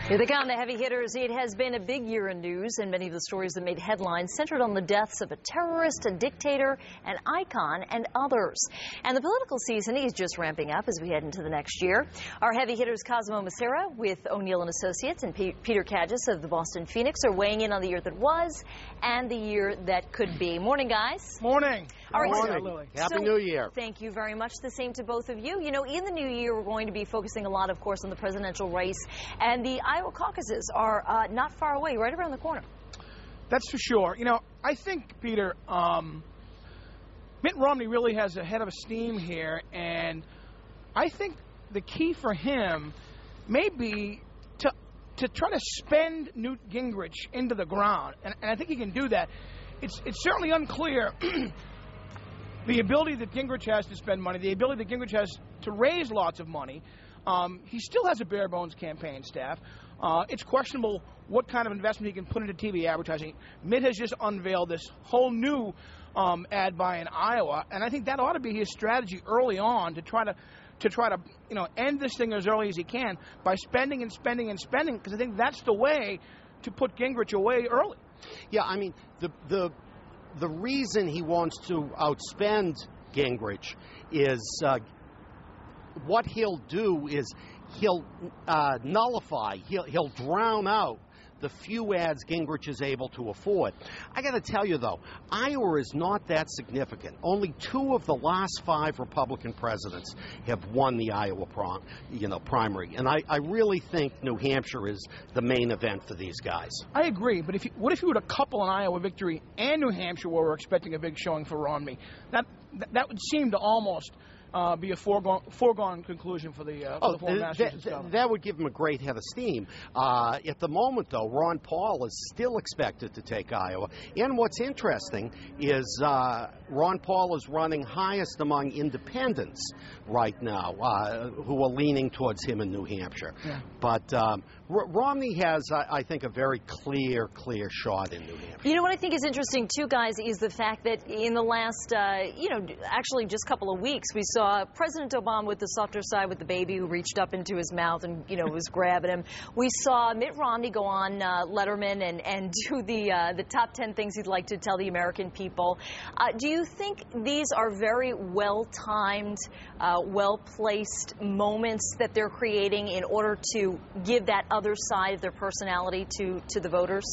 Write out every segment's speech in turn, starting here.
Here they come, the heavy hitters. It has been a big year in news, and many of the stories that made headlines centered on the deaths of a terrorist, a dictator, an icon, and others. And the political season is just ramping up as we head into the next year. Our heavy hitters, Cosmo Macero with O'Neill & Associates and Peter Cagis of the Boston Phoenix, are weighing in on the year that was and the year that could be. Morning, guys. Morning. All right, Morning. Happy New Year. Thank you very much. The same to both of you. You know, in the new year, we're going to be focusing a lot, of course, on the presidential race, and the Iowa caucuses are not far away, right around the corner. That's for sure. You know, I think, Peter, Mitt Romney really has a head of steam here, and I think the key for him may be to try to spend Newt Gingrich into the ground, and I think he can do that. It's certainly unclear the ability that Gingrich has to spend money, the ability that Gingrich has to raise lots of money. He still has a bare-bones campaign staff. It's questionable what kind of investment he can put into TV advertising. Mitt has just unveiled this whole new ad buy in Iowa, and I think that ought to be his strategy early on to try to end this thing as early as he can by spending and spending and spending, because I think that's the way to put Gingrich away early. Yeah, I mean, the reason he wants to outspend Gingrich is what he'll do is he'll nullify, he'll drown out the few ads Gingrich is able to afford. I got to tell you, though, Iowa is not that significant. Only 2 of the last 5 Republican presidents have won the Iowa primary, and I really think New Hampshire is the main event for these guys. I agree, but what if you were to couple an Iowa victory and New Hampshire, where we're expecting a big showing for Romney? That would seem to almost be a foregone conclusion for the former Massachusetts governor. That would give him a great head of steam. At the moment, though, Ron Paul is still expected to take Iowa. And what's interesting is Ron Paul is running highest among independents right now, who are leaning towards him in New Hampshire. Yeah. But Romney has, I think, a very clear shot in New Hampshire. You know what I think is interesting, too, guys, is the fact that in the last, actually just a couple of weeks, we saw President Obama with the softer side with the baby who reached up into his mouth and, was grabbing him. We saw Mitt Romney go on Letterman and do the top 10 things he'd like to tell the American people. Do you think these are very well-timed, well-placed moments that they're creating in order to give that other side of their personality to the voters?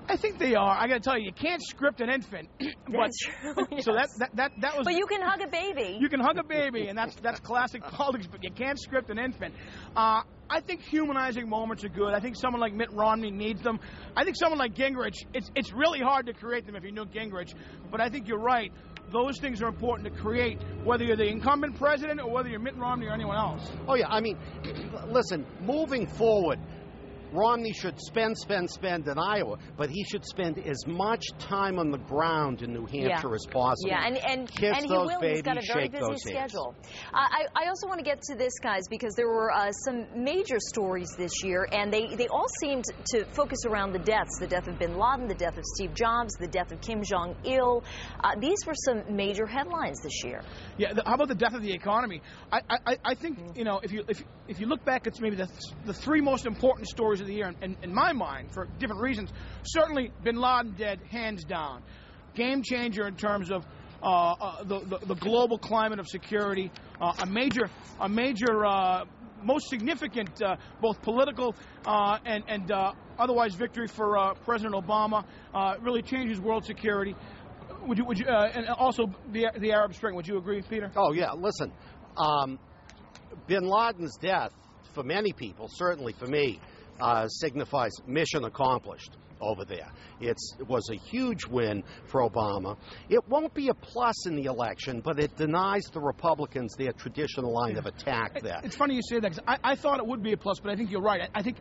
I think they are. I got to tell you can't script an infant. That's true. Yes. So that was. But you can hug a baby. You can hug a baby, and that's classic politics. But you can't script an infant. I think humanizing moments are good. I think someone like Mitt Romney needs them. I think someone like Gingrich, it's really hard to create them if you know Gingrich. But I think you're right. Those things are important to create, whether you're the incumbent president or whether you're Mitt Romney or anyone else. Oh, yeah. I mean, listen, moving forward, Romney should spend in Iowa, but he should spend as much time on the ground in New Hampshire as possible. Yeah, and he will. He's got a very busy schedule. I also want to get to this, guys, because there were some major stories this year, and they all seemed to focus around the deaths: the death of bin Laden, the death of Steve Jobs, the death of Kim Jong-il. These were some major headlines this year. Yeah, how about the death of the economy? I think if you look back, it's maybe the 3 most important stories of the year, in my mind, for different reasons. Certainly, bin Laden dead, hands down. Game changer in terms of the global climate of security. A major, most significant both political and otherwise victory for President Obama. Really changes world security. Would you and also the Arab Spring? Would you agree, Peter? Oh yeah. Listen, bin Laden's death, for many people, certainly for me, signifies mission accomplished over there. It was a huge win for Obama. It won't be a plus in the election, but it denies the Republicans their traditional line of attack there. It's funny you say that, because I thought it would be a plus, but I think you're right. I think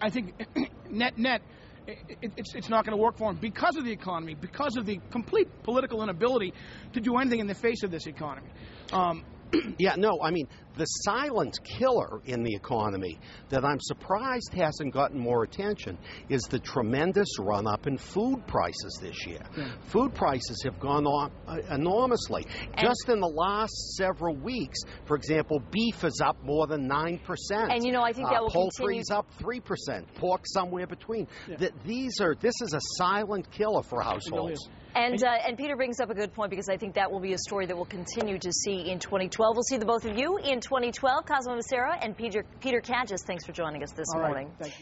net it's not going to work for him because of the economy, because of the complete political inability to do anything in the face of this economy. Yeah, no, I mean, the silent killer in the economy that I'm surprised hasn't gotten more attention is the tremendous run-up in food prices this year. Yeah. Food prices have gone up enormously. Just in the last several weeks, for example, beef is up more than 9%. And, you know, I think that will poultry's up 3%, pork somewhere between. Yeah. This is a silent killer for households. And Peter brings up a good point, because I think that will be a story that we'll continue to see in 2012. We'll see the both of you in 2012. Cosmo Macero and Peter Caucuses, thanks for joining us this morning. Thank you.